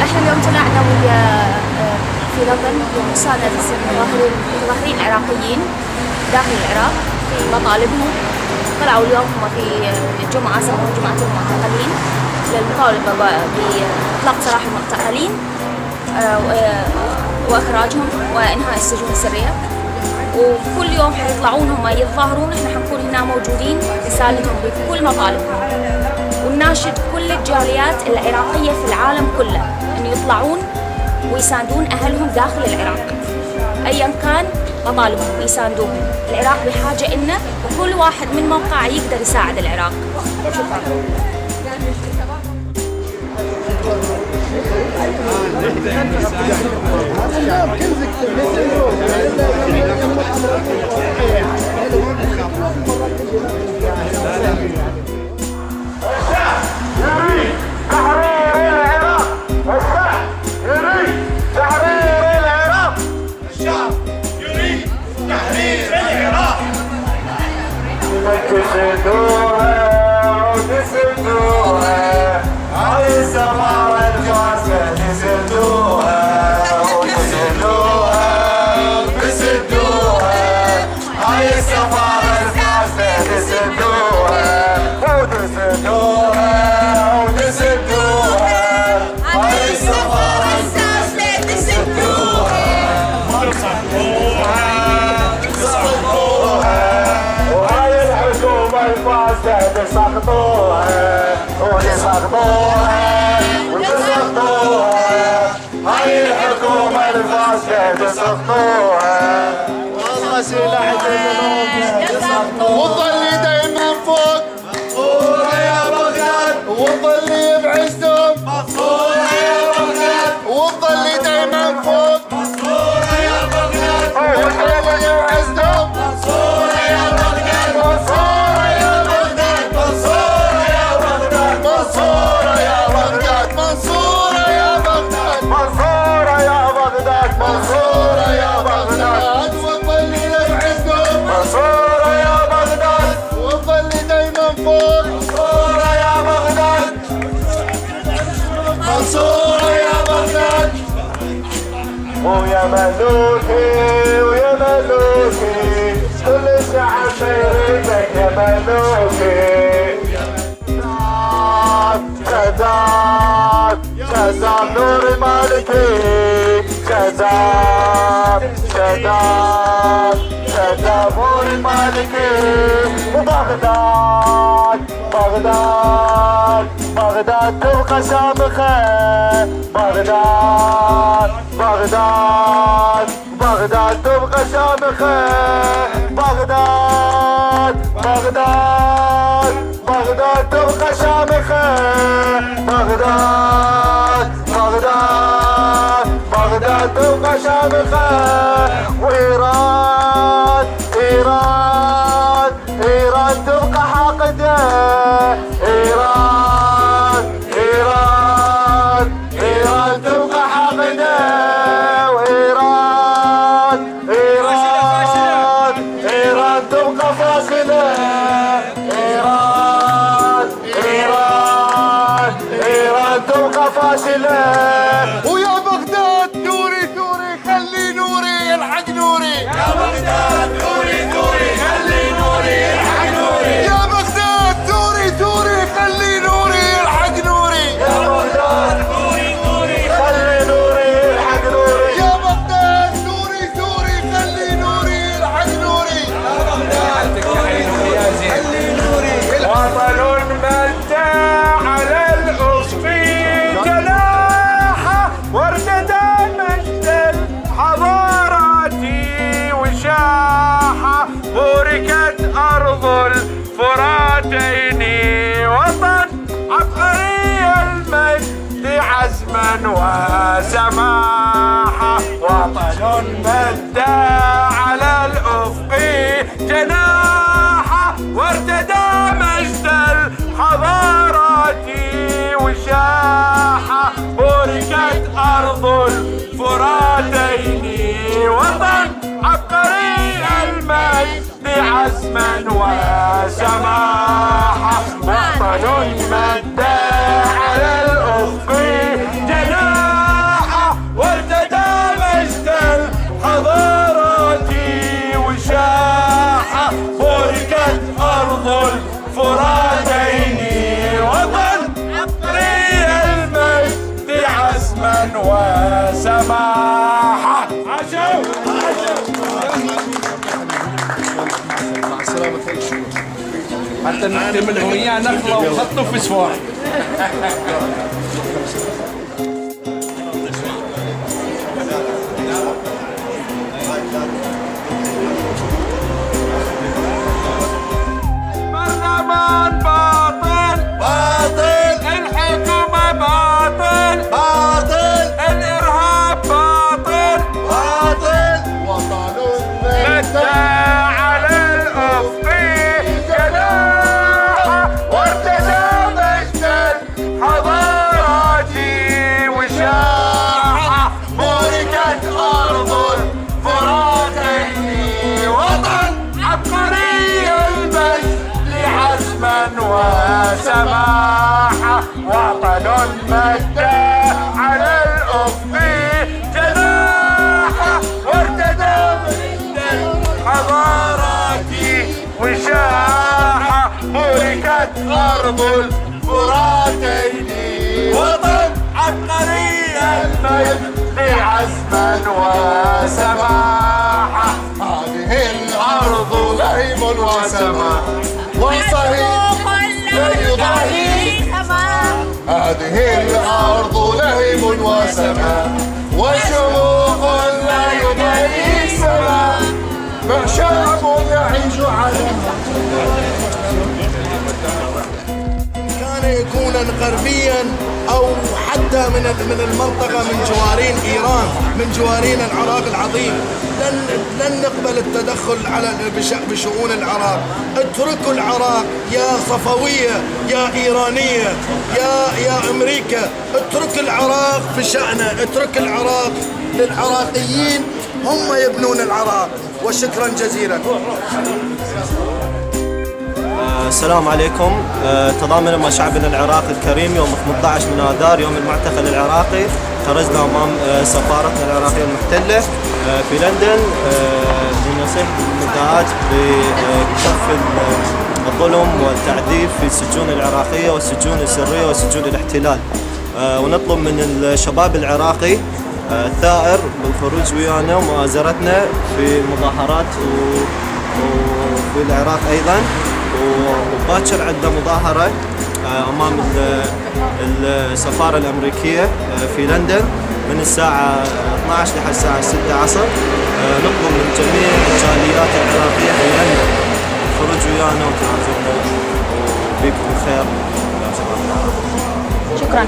احنا اليوم طلعنا ويا في لندن مساندة المتظاهرين العراقيين داخل العراق في مطالبهم. طلعوا اليوم هم في الجمعة سموها جمعة المعتقلين للمطالبة بإطلاق سراح المعتقلين وإخراجهم وإنهاء السجون السرية. وكل يوم حيطلعون هم يتظاهرون، احنا حنكون هنا موجودين نساندهم بكل مطالبهم، ونناشد كل الجاليات العراقية في العالم كله أن يطلعون ويساندون أهلهم داخل العراق أيا كان مطالبهم يساندوهم. العراق بحاجة إلنا وكل واحد من موقعه يقدر يساعد العراق. شكرا. هاي الحكومة الفاسدة تسقطوها، والله سلاحكم وظلي دايما فوق مقصورة يا بغداد، وظلي بعزهم مقصورة يا بغداد، وظلي دايما فوق مقصورة يا بغداد، وظلي بعزهم مقصورة يا بغداد، مقصورة يا بغداد، مقصورة يا بغداد، مقصورة يا بغداد، مقصورة يا بغداد، مقصورة يا بغداد، مقصورة يا بغداد، وظلي بعزهم مقصورة يا بغداد، وظلي دايما فوق مقصورة يا بغداد، مقصورة يا بغداد. ويا ملوكي ويا ملوكي كل الشعب يريدك يا ملوكي. شذاب شذاب نور المالكي، شذاب شذاب شذاب نور المالكي. وبغداد بغداد بغداد تبقى شامخة، بغداد بغداد بغداد تبقى شامخة، بغداد بغداد بغداد تبقى شامخة، بغداد بغداد بغداد تبقى شامخة. وإيران إيران إيران تبقى حاقدة، إيران إيران إيران تبقى حاقدة. وإيران إيران إيران تبقى فاشلة، إيران إيران إيران تبقى فاشلة. ويا بغداد نوري نوري خلي نوري يلحق نوري، يا بغداد نوري نوري خلي نوري يلحق نوري، يا بغداد نوري نوري خلي نوري يلحق نوري، يا بغداد نوري نوري خلي نوري يلحق نوري، يا بغداد نوري نوري خلي نوري يلحق نوري، يا بغداد نوري نوري خلي نوري يلحق. وطن مدى على الأفق جناحه وارتدى مجد الحضارات وشاحه، بوركت أرض الفراتين وطن عبقري المجد عزما وسماحه. وطن مدى على الأفق جناحه وارتدى مجد الحضارات وشاحه، بوركت أرض الفراتين وطن عبقري المجد عزما وسماحه. وطن مدى حتى نحتملهم اياه نخله وخطه في سواح. برلمان باطل باطل، الحكومة باطل باطل، الإرهاب باطل باطل، وطن مدى على الأفق جناحه وارتدى مجدا حضاراتي وشاحه، بوركت أرض الفراتين، وطن عبقري المجد حسما وسماحة، وطن مدى على الأفق جناحه وارتدى مجدا حضاراتي وشاحة، بوركت أرض الفراتين، وطن عبقري المجد حسما وسماحة، هذه الأرض لهيب وسماء وصهيب لا يضاهي، هذه الأرض لهيب وسماء وشموخ لا يضاهي السماء، شعب يعيش على كان يكون غربيا أو حتى من المنطقة من جوارين إيران، من جوارين العراق العظيم، لن نقبل التدخل على بشؤون العراق. اتركوا العراق يا صفوية يا إيرانية يا أمريكا، اترك العراق في شأنه، اترك العراق للعراقيين، هم يبنون العراق. وشكرا جزيلا. السلام عليكم. تضامن مع شعبنا العراقي الكريم يوم 18 من آذار يوم المعتقل العراقي، خرجنا أمام سفارتنا العراقية المحتلة في لندن لنصيح المدعاة بكف الظلم والتعذيب في السجون العراقية والسجون السرية وسجون الاحتلال، ونطلب من الشباب العراقي الثائر بالخروج ويانا ومؤازرتنا في المظاهرات وفي العراق أيضا. وباكر عندنا مظاهرة أمام السفارة الأمريكية في لندن من الساعة 12 لحد الساعة 6 عصر. نطلب من جميع الجاليات العراقية في لندن الخروج ويانا وتنازلنا، وبيكم بخير. شكرا.